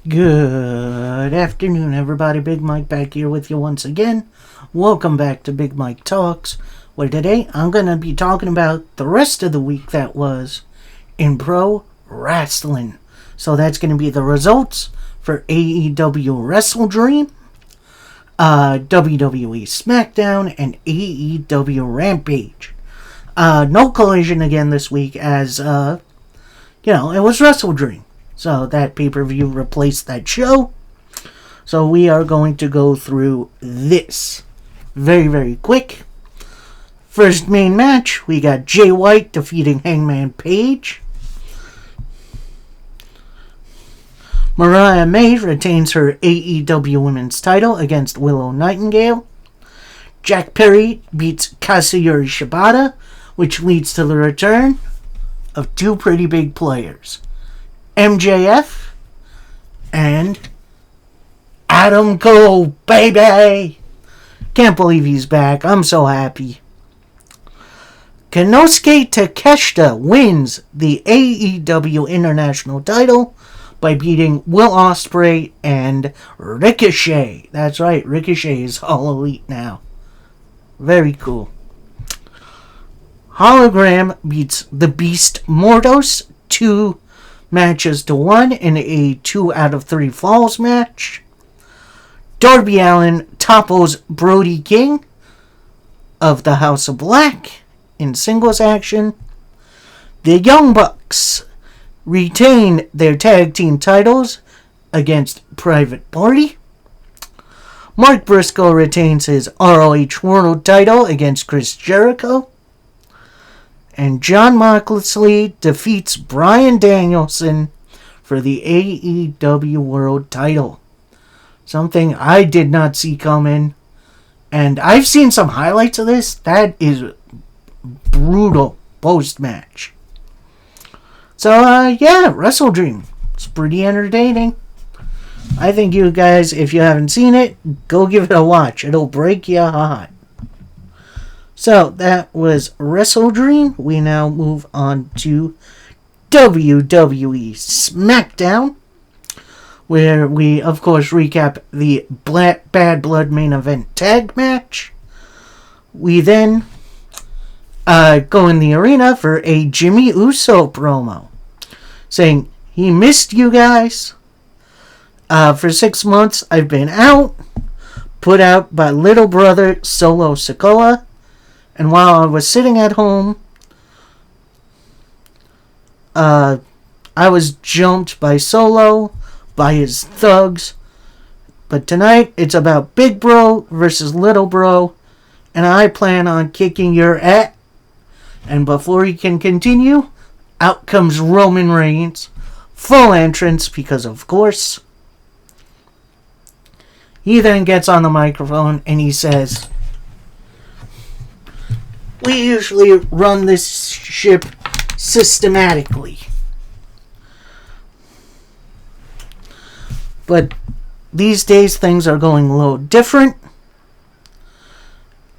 Good afternoon, everybody. Big Mike back here with you once again. Welcome back to Big Mike Talks, where today I'm going to be talking about the rest of the week that was in pro wrestling. So that's going to be the results for AEW Wrestle Dream, WWE SmackDown, and AEW Rampage. No collision again this week as, it was Wrestle Dream. So that pay-per-view replaced that show. So we are going to go through this very, very quick. First main match, we got Jay White defeating Hangman Page. Mariah May retains her AEW Women's title against Willow Nightingale. Jack Perry beats Katsuyori Shibata, which leads to the return of two pretty big players, MJF and Adam Cole, baby! Can't believe he's back. I'm so happy. Konosuke Takeshita wins the AEW International title by beating Will Ospreay and Ricochet. That's right, Ricochet is all elite now. Very cool. Hologram beats the Beast Mordos 2 matches to 1 in a 2 out of 3 falls match. Darby Allin topples Brody King of the House of Black in singles action. The Young Bucks retain their tag team titles against Private Party. Mark Briscoe retains his ROH World title against Chris Jericho. And Jon Moxley defeats Bryan Danielson for the AEW World title. Something I did not see coming. And I've seen some highlights of this. That is brutal post-match. So, Wrestle Dream. It's pretty entertaining. I think you guys, if you haven't seen it, go give it a watch. It'll break your heart. So, that was Wrestle Dream. We now move on to WWE SmackDown, where we, of course, recap the Bad Blood main event tag match. We then go in the arena for a Jimmy Uso promo, saying he missed you guys. For 6 months, I've been out, put out by little brother Solo Sikoa. And while I was sitting at home, I was jumped by Solo, by his thugs. But tonight, it's about Big Bro versus Little Bro, and I plan on kicking your ass. And before he can continue, out comes Roman Reigns, full entrance, because of course. He then gets on the microphone and he says, "We usually run this ship systematically. But these days things are going a little different.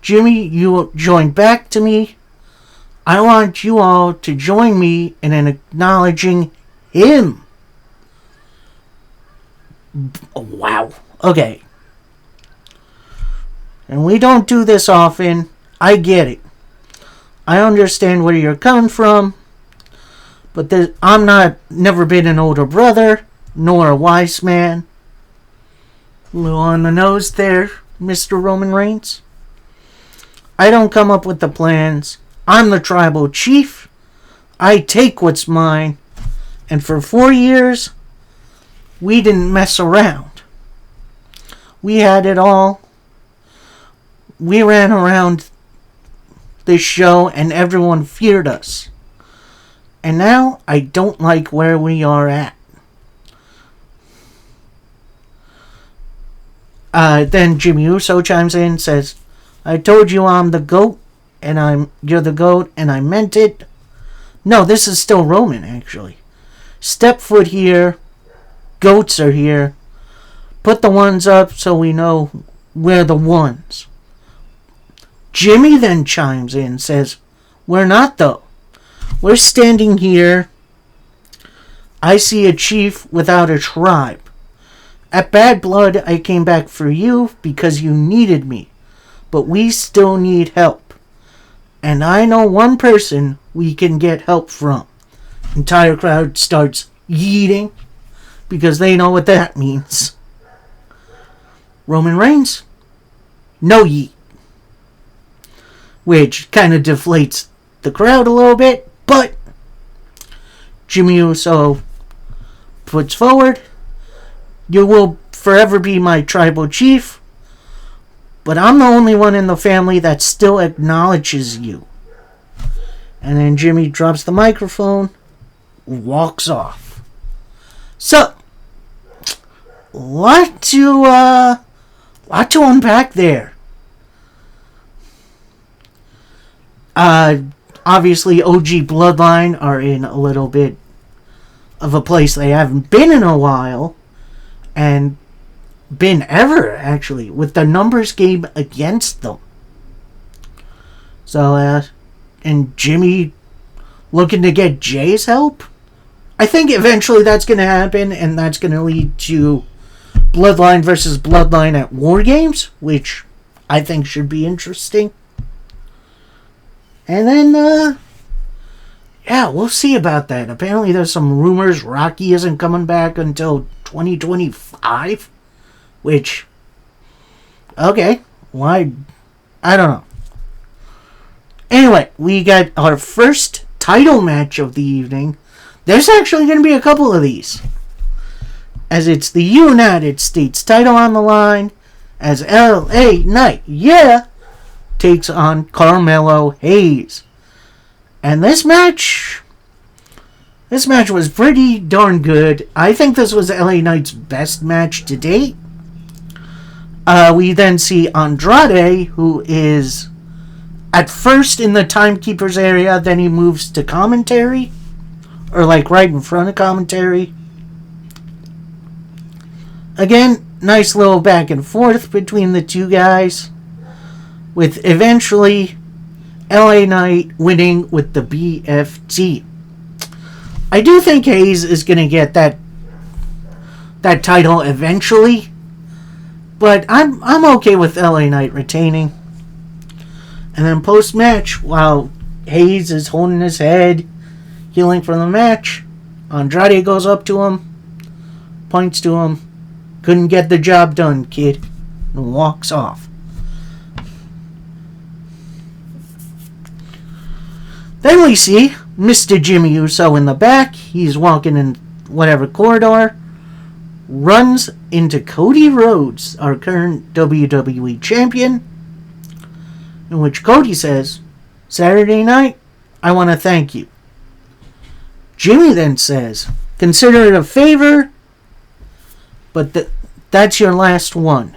Jimmy, you joined back to me. I want you all to join me in acknowledging him." Wow. Okay. And we don't do this often. I get it. I understand where you're coming from, but I'm never been an older brother, nor a wise man. A little on the nose there, Mr. Roman Reigns. I don't come up with the plans. I'm the tribal chief. I take what's mine. And for 4 years, we didn't mess around. We had it all. We ran around this show and everyone feared us. And now I don't like where we are at. Then Jimmy Uso chimes in and says, "I told you I'm the GOAT, and you're the GOAT, and I meant it." No, this is still Roman, actually. "Step foot here. Goats are here. Put the ones up so we know we're the ones." Jimmy then chimes in and says, "We're not, though. We're standing here. I see a chief without a tribe. At Bad Blood, I came back for you because you needed me. But we still need help. And I know one person we can get help from. Entire crowd starts yeeting because they know what that means. Roman Reigns, no yeet. Which kind of deflates the crowd a little bit, but Jimmy Uso puts forward, you will forever be my tribal chief, but I'm the only one in the family that still acknowledges you. And then Jimmy drops the microphone, walks off. So, lot to unpack there. Obviously, OG Bloodline are in a little bit of a place they haven't been in a while, and been ever, actually, with the numbers game against them. So, and Jimmy looking to get Jay's help? I think eventually that's going to happen, and that's going to lead to Bloodline versus Bloodline at War Games, which I think should be interesting. And then, yeah, we'll see about that. Apparently there's some rumors Rocky isn't coming back until 2025, which, okay, why? I don't know. Anyway, we got our first title match of the evening. There's actually going to be a couple of these, as it's the United States title on the line, as LA Knight, takes on Carmelo Hayes. And this match was pretty darn good. I think this was LA Knight's best match to date. We then see Andrade, who is at first in the timekeeper's area, then he moves to commentary, or like right in front of commentary. Again, nice little back and forth between the two guys, with eventually LA Knight winning with the BFT. I do think Hayes is going to get that title eventually, but I'm okay with LA Knight retaining. And then post-match, while Hayes is holding his head, healing from the match, Andrade goes up to him, points to him, couldn't get the job done, kid, and walks off. Then we see Mr. Jimmy Uso in the back. He's walking in whatever corridor, runs into Cody Rhodes, our current WWE champion, in which Cody says, "Saturday night, I want to thank you." Jimmy then says, "Consider it a favor, but that's your last one."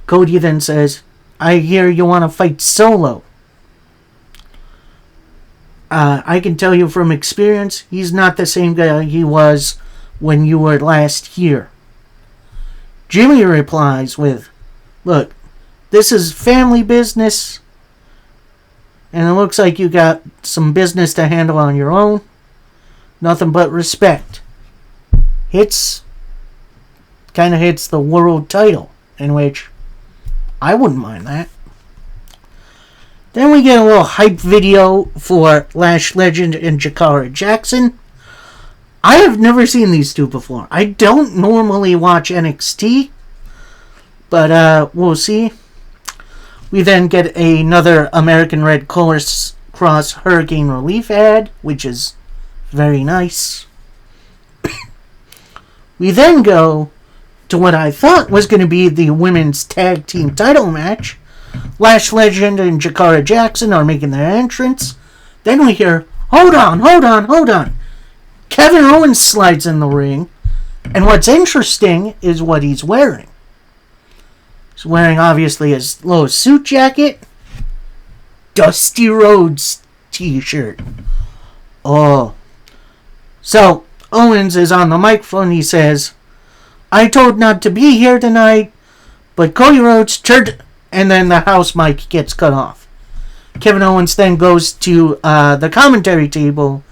Cody then says, "I hear you want to fight Solo." I can tell you from experience, he's not the same guy he was when you were last here. Jimmy replies with, "Look, this is family business, and it looks like you got some business to handle on your own. Nothing but respect." Kind of hits the world title, in which I wouldn't mind that. Then we get a little hype video for Lash Legend and Jakara Jackson. I have never seen these two before. I don't normally watch NXT, but we'll see. We then get another American Red Cross Hurricane Relief ad, which is very nice. We then go to what I thought was going to be the women's tag team title match. Lash Legend and Jakara Jackson are making their entrance. Then we hear, hold on. Kevin Owens slides in the ring. And what's interesting is what he's wearing. He's wearing, obviously, his little suit jacket. Dusty Rhodes t-shirt. Oh. So, Owens is on the microphone. He says, "I told not to be here tonight, but Cody Rhodes turned," and then the house mic gets cut off. Kevin Owens then goes to the commentary table,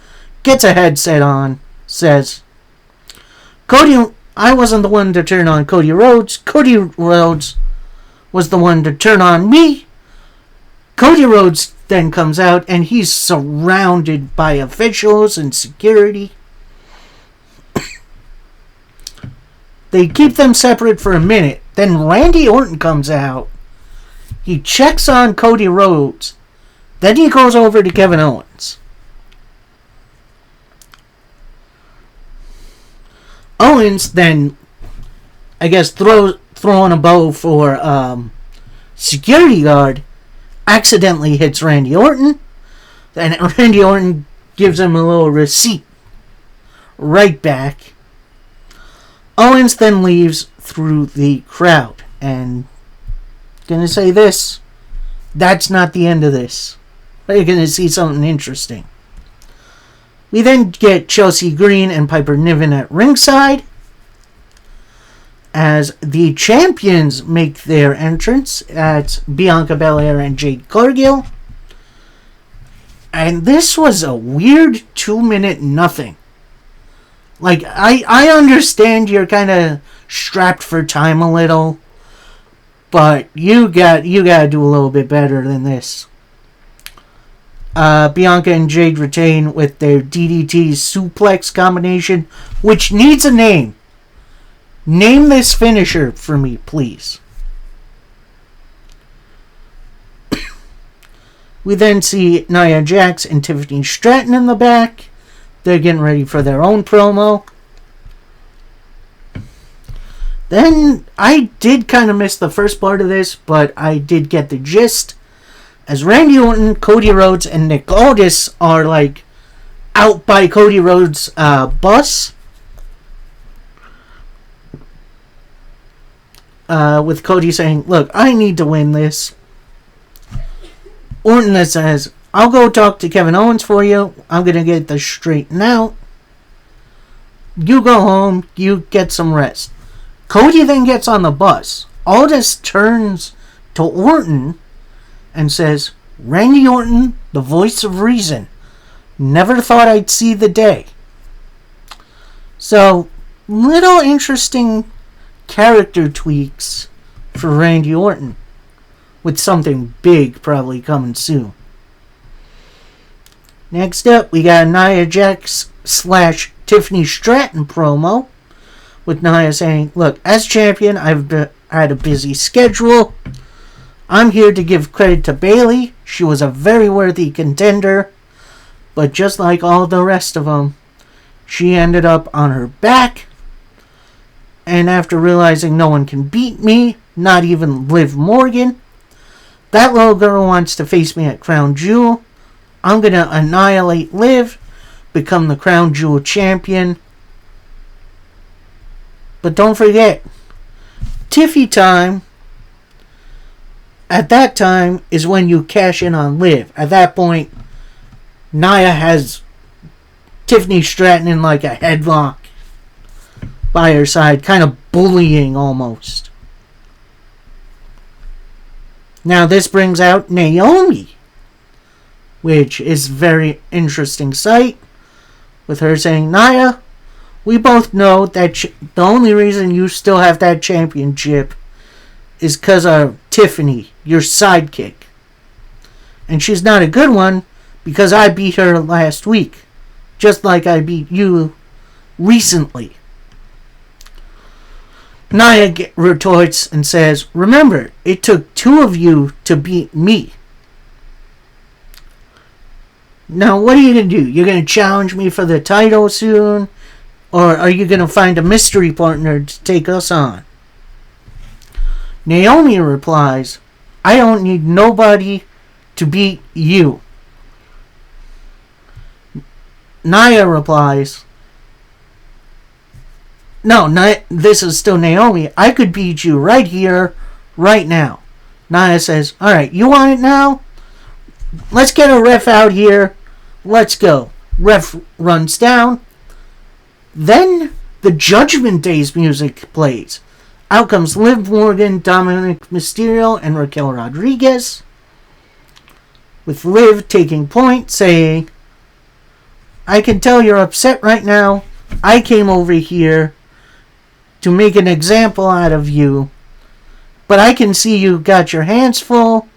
gets a headset on, says, I wasn't the one to turn on Cody Rhodes. Cody Rhodes was the one to turn on me. Cody Rhodes then comes out and he's surrounded by officials and security. They keep them separate for a minute. Then Randy Orton comes out. He checks on Cody Rhodes. Then he goes over to Kevin Owens. Owens then, I guess, throwing a bow for security guard, accidentally hits Randy Orton. Then Randy Orton gives him a little receipt right back. Owens then leaves through the crowd. And gonna say this, that's not the end of this. You're gonna see something interesting. We then get Chelsea Green and Piper Niven at ringside as the champions make their entrance at Bianca Belair and Jade Cargill. And this was a weird 2-minute nothing. Like, I understand you're kind of strapped for time a little, but you got to do a little bit better than this. Bianca and Jade retain with their DDT suplex combination, which needs a name. Name this finisher for me, please. We then see Nia Jax and Tiffany Stratton in the back. They're getting ready for their own promo. Then, I did kind of miss the first part of this, but I did get the gist. As Randy Orton, Cody Rhodes, and Nick Aldis are, like, out by Cody Rhodes' bus. With Cody saying, look, I need to win this. Orton then says, I'll go talk to Kevin Owens for you. I'm going to get this straightened out. You go home. You get some rest. Cody then gets on the bus. Aldis turns to Orton and says, Randy Orton, the voice of reason. Never thought I'd see the day. So, little interesting character tweaks for Randy Orton, with something big probably coming soon. Next up, we got a Nia Jax / Tiffany Stratton promo, with Nia saying, look, as champion, I've had a busy schedule. I'm here to give credit to Bayley. She was a very worthy contender, but just like all the rest of them, she ended up on her back. And after realizing no one can beat me, not even Liv Morgan, that little girl wants to face me at Crown Jewel. I'm going to annihilate Liv, become the Crown Jewel champion. But don't forget, Tiffy time, at that time, is when you cash in on Liv. At that point, Nia has Tiffany Stratton in like a headlock by her side, kind of bullying almost. Now this brings out Naomi, which is a very interesting sight, with her saying, Nia, we both know that the only reason you still have that championship is because of Tiffany, your sidekick. And she's not a good one because I beat her last week, just like I beat you recently. Nia retorts and says, remember, it took 2 of you to beat me. Now, what are you going to do? You're going to challenge me for the title soon? Or are you going to find a mystery partner to take us on? Naomi replies, I don't need nobody to beat you. Nia replies, no, this is still Naomi. I could beat you right here, right now. Nia says, alright, you want it now? Let's get a ref out here. Let's go. Ref runs down. Then the Judgment Day's music plays. Out comes Liv Morgan, Dominic Mysterio, and Raquel Rodriguez, with Liv taking point, saying, I can tell you're upset right now. I came over here to make an example out of you. But I can see you got your hands full.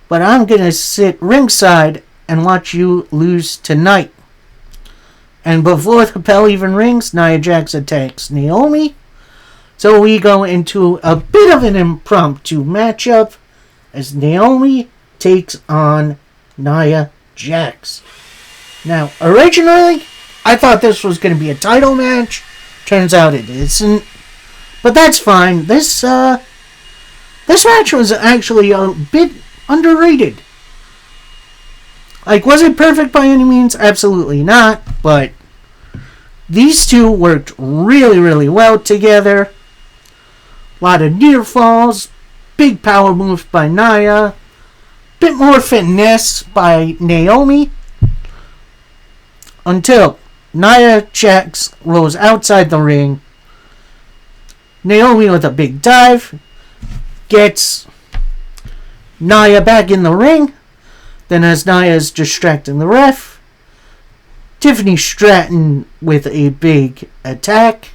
But I'm going to sit ringside and watch you lose tonight. And before the bell even rings, Nia Jax attacks Naomi. So we go into a bit of an impromptu matchup as Naomi takes on Nia Jax. Now, originally, I thought this was going to be a title match. Turns out it isn't. But that's fine. This match was actually a bit underrated. Like, was it perfect by any means? Absolutely not. But these two worked really, really well together. A lot of near falls, big power moves by Nia, bit more finesse by Naomi, until Nia Jax rolls outside the ring. Naomi with a big dive gets Nia back in the ring. Then as Nia is distracting the ref, Tiffany Stratton with a big attack.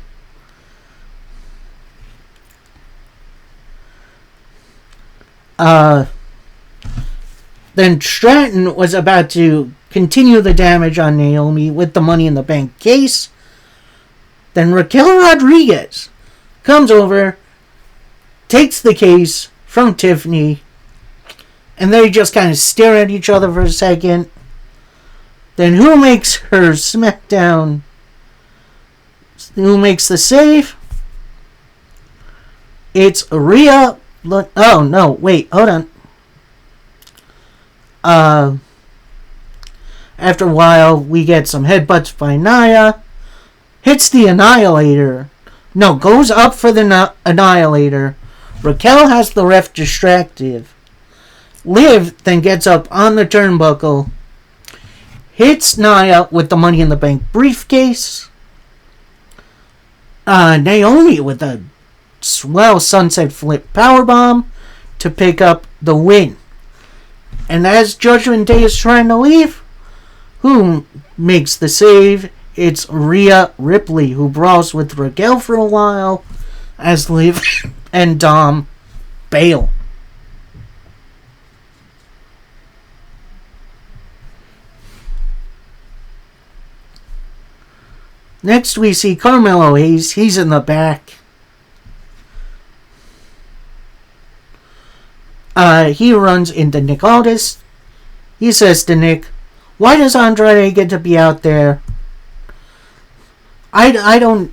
Then Stratton was about to continue the damage on Naomi with the Money in the Bank case. Then Raquel Rodriguez comes over, takes the case from Tiffany, and they just kind of stare at each other for a second. Then who makes her SmackDown? Who makes the save? It's Rhea. Oh, no, wait, hold on. After a while, we get some headbutts by Nia. Hits the Annihilator. No, goes up for the Annihilator. Raquel has the ref distracted. Liv then gets up on the turnbuckle. Hits Nia with the Money in the Bank briefcase. Naomi with a swell sunset flip powerbomb to pick up the win. And as Judgment Day is trying to leave, who makes the save? It's Rhea Ripley, who brawls with Raquel for a while as Liv and Dom bail. Next we see Carmelo Hayes. He's in the back. He runs into Nick Aldis. He says to Nick, "Why does Andrade get to be out there? I don't...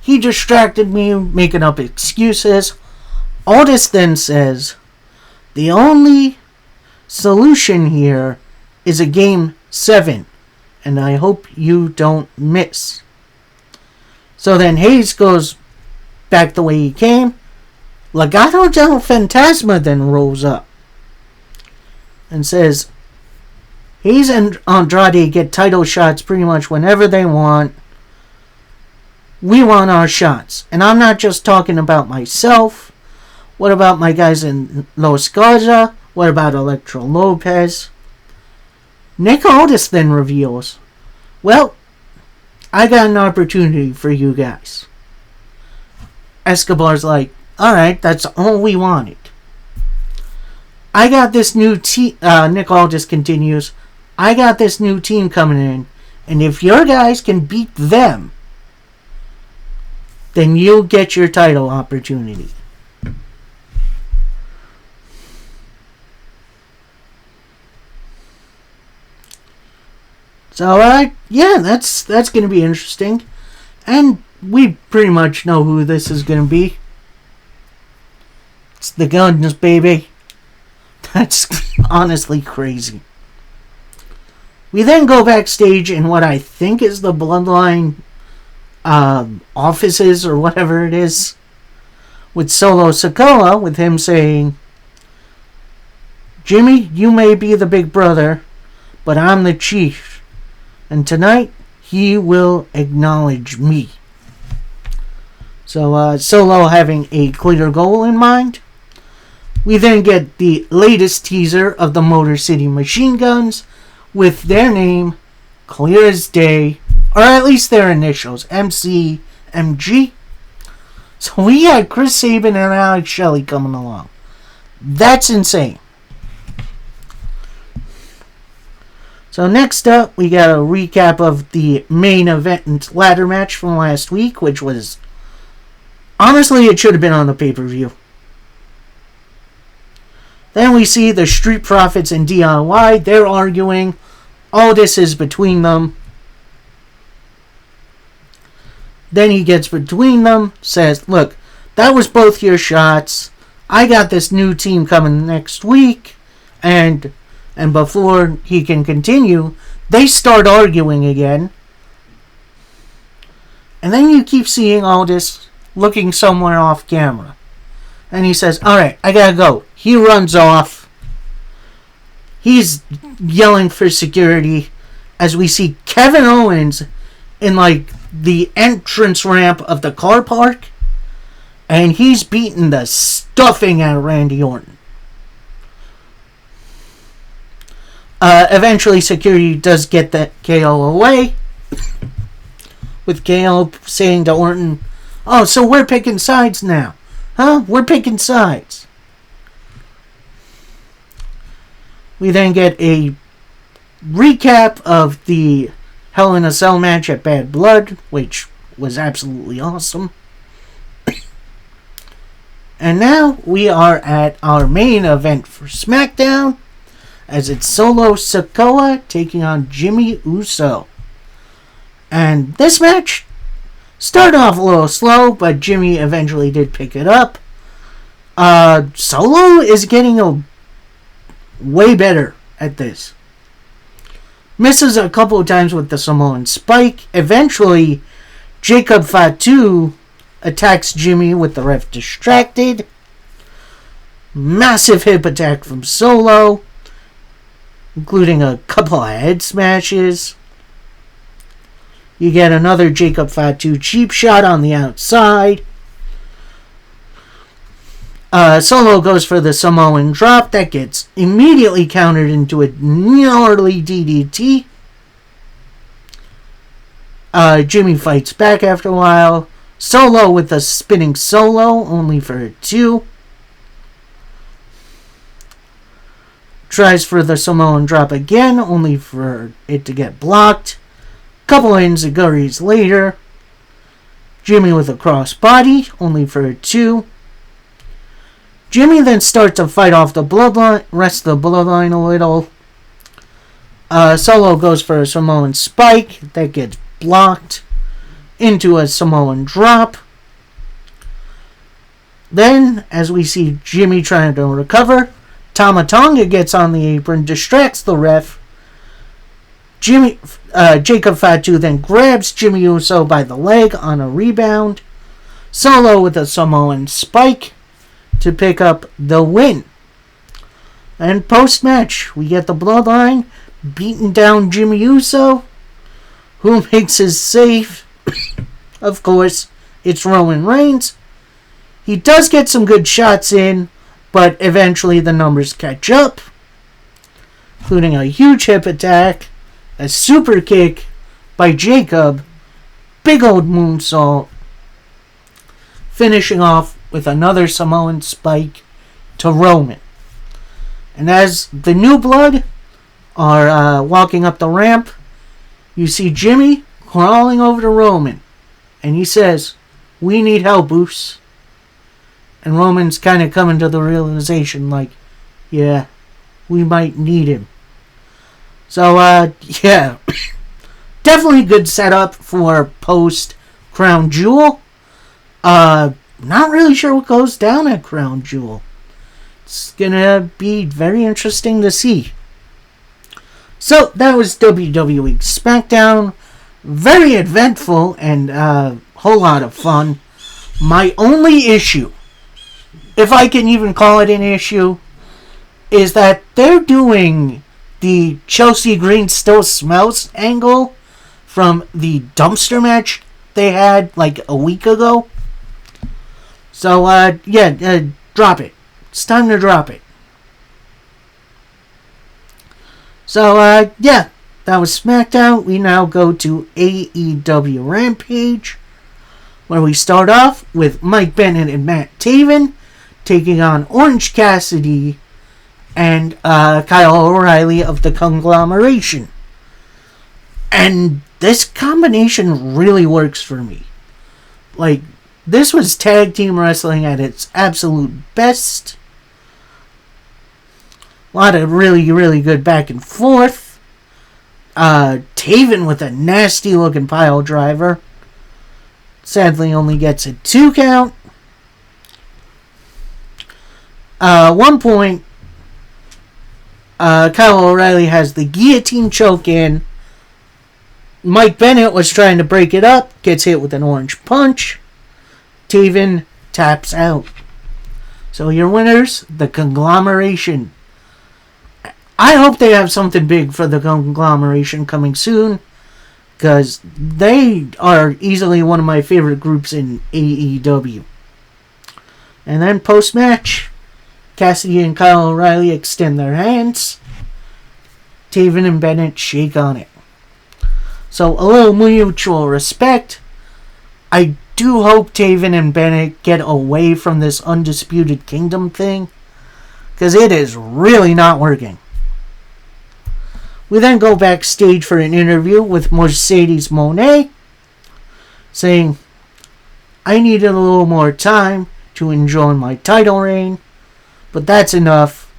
He distracted me, making up excuses." Aldis then says, "The only solution here is a Game 7, and I hope you don't miss." So then Hayes goes back the way he came. Legado del Fantasma then rolls up and says, Hayes and Andrade get title shots pretty much whenever they want. We want our shots. And I'm not just talking about myself. What about my guys in Los Garza? What about Electro Lopez? Nick Aldis then reveals, "Well, I got an opportunity for you guys." Escobar's like, "Alright, that's all we wanted." I got this new team, Nick Aldis continues, "I got this new team coming in, and if your guys can beat them, then you'll get your title opportunity." So, yeah, that's going to be interesting. And we pretty much know who this is going to be. It's the Guns, baby. That's honestly crazy. We then go backstage in what I think is the Bloodline offices or whatever it is, with Solo Sikoa, with him saying, "Jimmy, you may be the big brother, but I'm the chief. And tonight, he will acknowledge me." So, Solo having a clear goal in mind. We then get the latest teaser of the Motor City Machine Guns with their name clear as day, or at least their initials, MC MG. So we had Chris Sabin and Alex Shelley coming along. That's insane. So next up, we got a recap of the main event ladder match from last week, which was... honestly, it should have been on the pay-per-view. Then we see the Street Profits and DIY. They're arguing. All this is between them. Then he gets between them, says, look, that was both your shots. I got this new team coming next week. And before he can continue, they start arguing again. And then you keep seeing Aldis looking somewhere off camera. And he says, alright, I gotta go. He runs off. He's yelling for security as we see Kevin Owens in like the entrance ramp of the car park. And he's beating the stuffing out of Randy Orton. Eventually security does get that KO away. With KO saying to Orton, oh, so we're picking sides now. Huh? We're picking sides. We then get a recap of the Hell in a Cell match at Bad Blood, which was absolutely awesome. And now we are at our main event for SmackDown, as it's Solo Sikoa taking on Jimmy Uso. And this match started off a little slow, but Jimmy eventually did pick it up. Solo is getting way better at this. Misses a couple of times with the Samoan Spike. Eventually, Jacob Fatu attacks Jimmy with the ref distracted. Massive hip attack from Solo, including a couple of head smashes. You get another Jacob Fatu cheap shot on the outside. Solo goes for the Samoan drop. That gets immediately countered into a gnarly DDT. Jimmy fights back after a while. Solo with a spinning solo, only for a 2. Tries for the Samoan drop again, only for it to get blocked. Couple of enziguris later, Jimmy with a crossbody, only for a 2. Jimmy then starts to fight off the bloodline, rest of the bloodline a little. Solo goes for a Samoan spike, that gets blocked into a Samoan drop. Then, as we see Jimmy trying to recover, Tama Tonga gets on the apron, distracts the ref. Jacob Fatu then grabs Jimmy Uso by the leg on a rebound. Solo with a Samoan spike to pick up the win. And post-match, we get the Bloodline beating down Jimmy Uso, who makes his save. Of course, it's Roman Reigns. He does get some good shots in, but eventually the numbers catch up, including a huge hip attack, a super kick by Jacob, big old moonsault, finishing off with another Samoan spike to Roman. And as the New Blood are walking up the ramp, you see Jimmy crawling over to Roman, and he says, "We need help, Uso." And Roman's kind of coming to the realization, like, yeah, we might need him. So, yeah. Definitely good setup for post-Crown Jewel. Not really sure what goes down at Crown Jewel. It's gonna be very interesting to see. So, that was WWE SmackDown. Very eventful and a whole lot of fun. My only issue, if I can even call it an issue, is that they're doing the Chelsea Green Still Smells angle from the dumpster match they had like a week ago. So, drop it. It's time to drop it. So, that was SmackDown. We now go to AEW Rampage. where we start off with Mike Bennett and Matt Taven taking on Orange Cassidy and Kyle O'Reilly of the Conglomeration. And this combination really works for me. Like, this was tag team wrestling at its absolute best. A lot of really, really good back and forth. Taven with a nasty looking pile driver. Sadly only gets a 2 count. One point, Kyle O'Reilly has the guillotine choke in. Mike Bennett was trying to break it up, gets hit with an orange punch. Taven taps out. So your winners, the Conglomeration. I hope they have something big for the Conglomeration coming soon, because they are easily one of my favorite groups in AEW. And then post-match, Cassidy and Kyle O'Reilly extend their hands. Taven and Bennett shake on it. So a little mutual respect. I do hope Taven and Bennett get away from this Undisputed Kingdom thing, because it is really not working. We then go backstage for an interview with Mercedes Moné, saying, I needed a little more time to enjoy my title reign, but that's enough.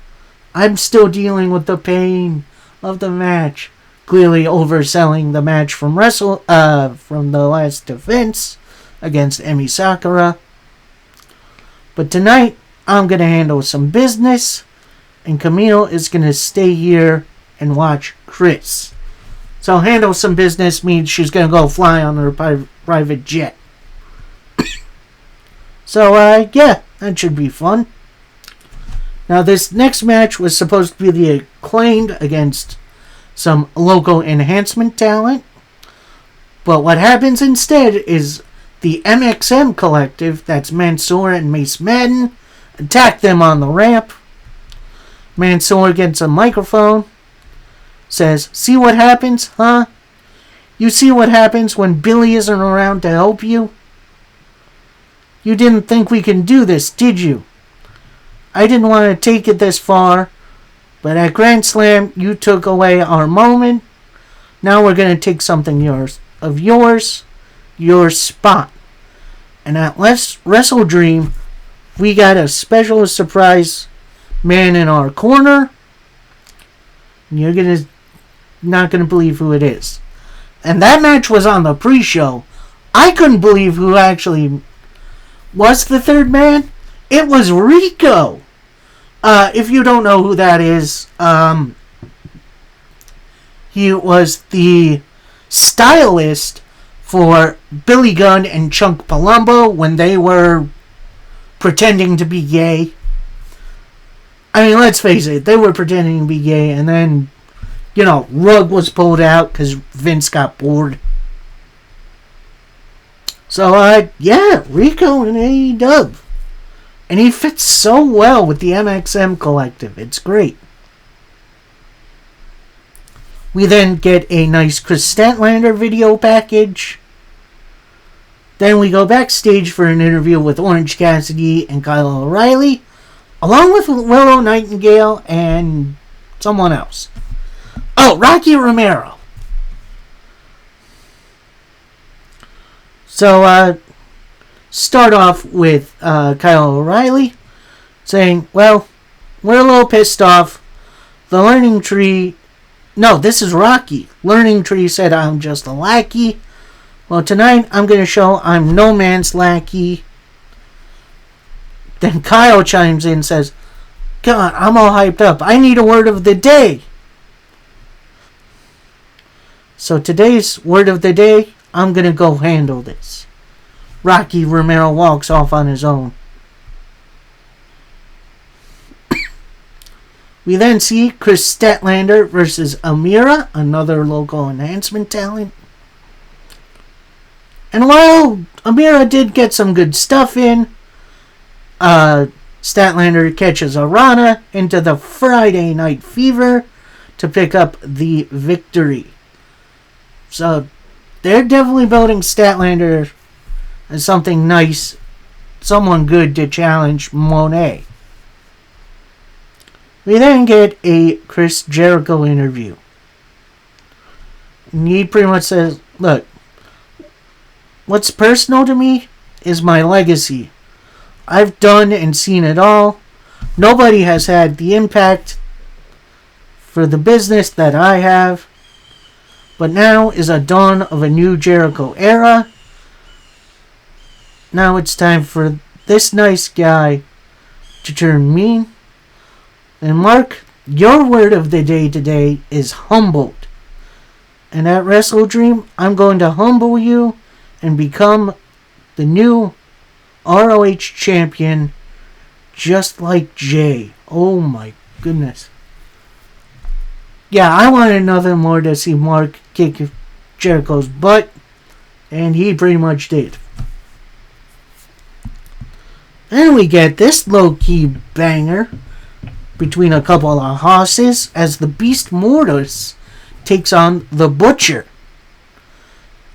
I'm still dealing with the pain of the match. Clearly overselling the match from the last defense against Emi Sakura. But tonight, I'm going to handle some business, and Camille is going to stay here and watch Chris. So handle some business means she's going to go fly on her private jet. So, yeah, that should be fun. Now, this next match was supposed to be the Acclaimed against some local enhancement talent. But what happens instead is the MXM Collective, that's Mansoor and Mace Madden, attack them on the ramp. Mansoor gets a microphone, says, see what happens, huh? You see what happens when Billy isn't around to help you? You didn't think we can do this, did you? I didn't want to take it this far, but at Grand Slam, you took away our moment. Now we're going to take something of yours, your spot. And at Wrestle Dream, we got a special surprise man in our corner. You're not going to believe who it is. And that match was on the pre-show. I couldn't believe who actually was the third man. It was Rico. If you don't know who that is, he was the stylist for Billy Gunn and Chunk Palumbo when they were pretending to be gay. I mean, let's face it, they were pretending to be gay, and then, rug was pulled out because Vince got bored. So, yeah, Rico and AEW. And he fits so well with the MXM Collective. It's great. We then get a nice Chris Statlander video package. Then we go backstage for an interview with Orange Cassidy and Kyle O'Reilly, along with Willow Nightingale and someone else. Oh, Rocky Romero. So, start off with Kyle O'Reilly saying, well, we're a little pissed off. The Learning Tree... No, this is Rocky. Learning Tree said I'm just a lackey. Well, tonight I'm going to show I'm no man's lackey. Then Kyle chimes in and says, God, I'm all hyped up. I need a word of the day. So today's word of the day, I'm going to go handle this. Rocky Romero walks off on his own. We then see Chris Statlander versus Amira, another local enhancement talent. And while Amira did get some good stuff in, Statlander catches a Rana into the Friday Night Fever to pick up the victory. So they're definitely building Statlander as something nice, someone good to challenge Monet. We then get a Chris Jericho interview. And he pretty much says, look, what's personal to me is my legacy. I've done and seen it all. Nobody has had the impact for the business that I have. But now is a dawn of a new Jericho era. Now it's time for this nice guy to turn mean. And Mark, your word of the day today is humbled. And at Wrestle Dream, I'm going to humble you and become the new ROH champion, just like Jay. Oh my goodness. Yeah, I wanted nothing more to see Mark kick Jericho's butt, and he pretty much did. And we get this low-key banger between a couple of horses as the Beast Mortis takes on the Butcher.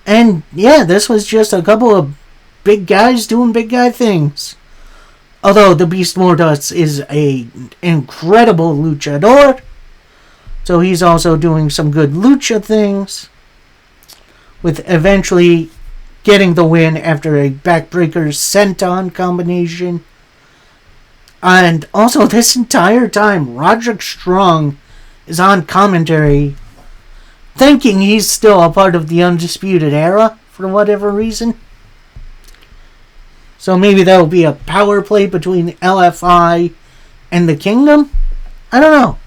And yeah, this was just a couple of big guys doing big guy things. Although the Beast Mortis is an incredible luchador, so he's also doing some good lucha things, with eventually getting the win after a backbreaker senton combination. And also, this entire time, Roderick Strong is on commentary, thinking he's still a part of the Undisputed Era for whatever reason. So maybe that'll be a power play between LFI and the Kingdom? I don't know.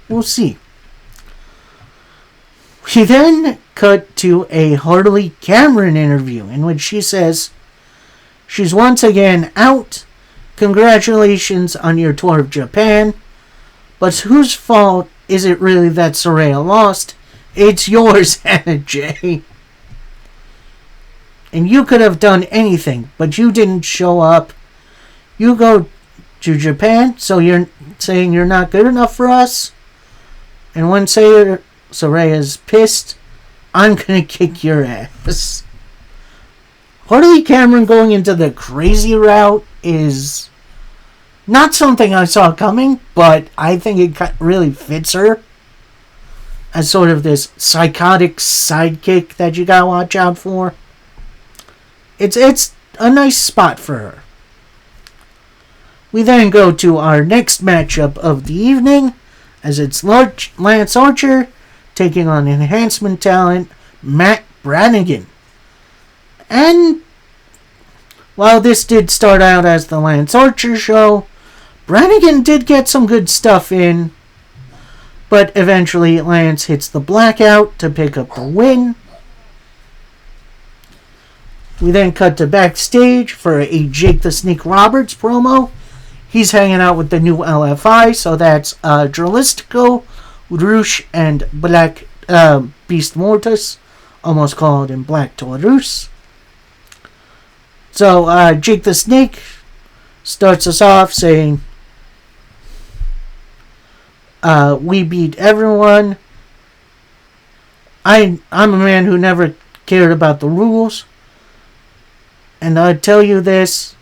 We'll see. We then cut to a Harley Cameron interview in which she says she's once again out. Congratulations on your tour of Japan. But whose fault is it really that Saraya lost? It's yours, Anna Jay. And you could have done anything, but you didn't show up. You go to Japan, so you're saying you're not good enough for us? And when Saraya's pissed, I'm gonna kick your ass. Harley Cameron going into the crazy route is not something I saw coming, but I think it really fits her as sort of this psychotic sidekick that you gotta watch out for. It's a nice spot for her. We then go to our next matchup of the evening, as it's Lance Archer taking on enhancement talent Matt Brannigan. And while this did start out as the Lance Archer show, Brannigan did get some good stuff in, but eventually Lance hits the blackout to pick up the win. We then cut to backstage for a Jake the Snake Roberts promo. He's hanging out with the new LFI, so that's Dralistico, Roosh, and Black Beast Mortis. Almost called him Black Taurus. So Jake the Snake starts us off saying, we beat everyone. I'm a man who never cared about the rules. And I tell you this,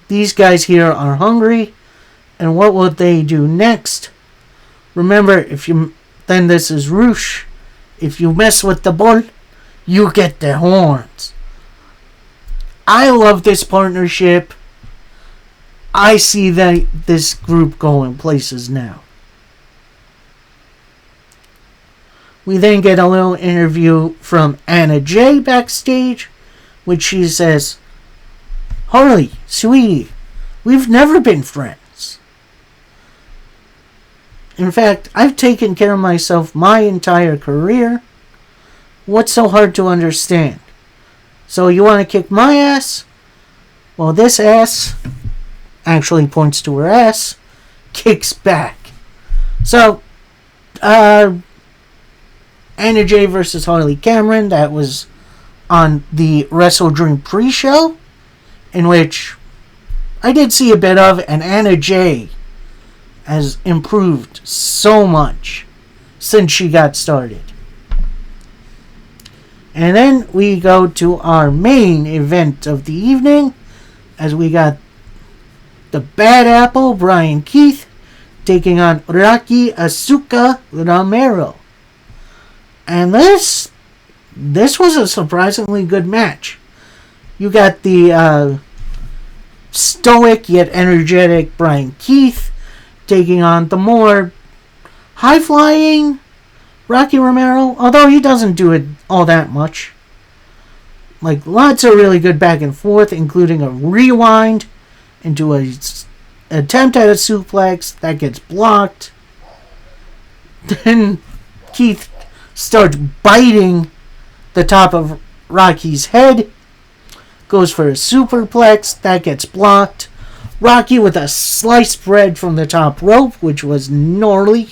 these guys here are hungry, and what will they do next? Remember, then this is Roosh. If you mess with the bull, you get the horns. I love this partnership. I see this group going places now. We then get a little interview from Anna Jay backstage, which she says, Harley, sweetie, we've never been friends. In fact, I've taken care of myself my entire career. What's so hard to understand? So you want to kick my ass? Well, this ass, actually points to her ass, kicks back. So, Anna Jay versus Harley Cameron, that was on the Wrestle Dream pre-show, in which I did see a bit of, and Anna Jay has improved so much since she got started. And then we go to our main event of the evening, as we got the Bad Apple, Brian Keith, taking on Rocky Asuka Romero. And this was a surprisingly good match. You got the stoic yet energetic Brian Keith taking on the more high-flying Rocky Romero, although he doesn't do it all that much. Like, lots of really good back and forth, including a rewind into a attempt at a suplex that gets blocked. Then Keith starts biting the top of Rocky's head. Goes for a superplex that gets blocked. Rocky with a sliced bread from the top rope, which was gnarly.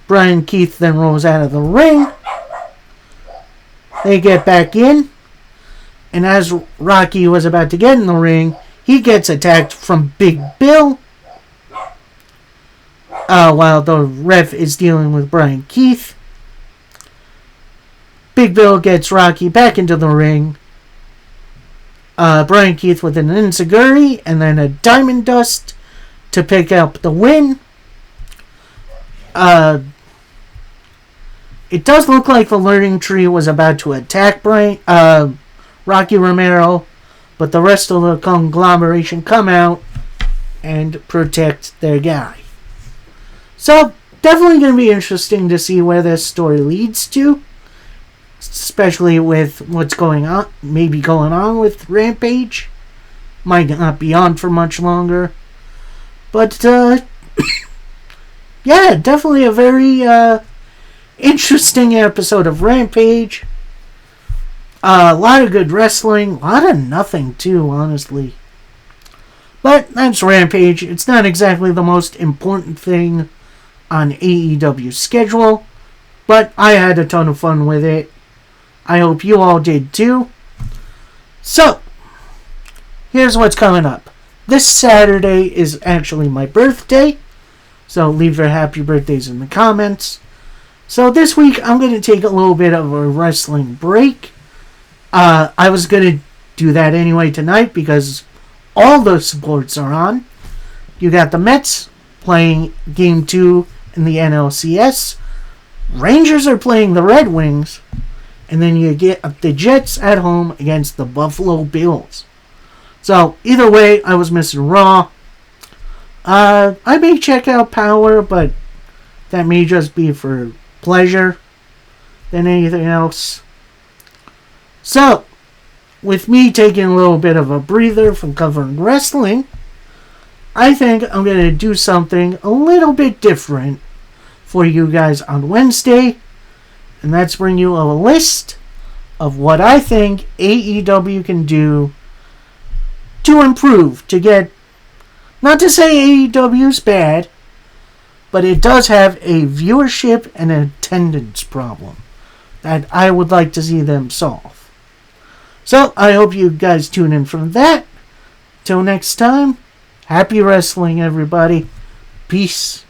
Brian Keith then rolls out of the ring. They get back in. And as Rocky was about to get in the ring, he gets attacked from Big Bill. While the ref is dealing with Brian Keith. Big Bill gets Rocky back into the ring. Brian Keith with an enziguri and then a Diamond Dust to pick up the win. It does look like the Learning Tree was about to attack Rocky Romero, but the rest of the conglomeration come out and protect their guy. So, definitely going to be interesting to see where this story leads to, especially with what's going on with Rampage. Might not be on for much longer. But, yeah, definitely a very interesting episode of Rampage. A lot of good wrestling. A lot of nothing, too, honestly. But that's Rampage. It's not exactly the most important thing on AEW's schedule. But I had a ton of fun with it. I hope you all did, too. So, here's what's coming up. This Saturday is actually my birthday. So leave your happy birthdays in the comments. So this week, I'm going to take a little bit of a wrestling break. I was going to do that anyway tonight because all the sports are on. You got the Mets playing Game 2 in the NLCS. Rangers are playing the Red Wings. And then you get the Jets at home against the Buffalo Bills. So either way, I was missing Raw. I may check out Power, but that may just be for pleasure than anything else. So, with me taking a little bit of a breather from covering wrestling, I think I'm going to do something a little bit different for you guys on Wednesday. And that's bring you a list of what I think AEW can do to improve, to get, not to say AEW's bad, but it does have a viewership and attendance problem that I would like to see them solve. So, I hope you guys tune in from that. Till next time, happy wrestling, everybody. Peace.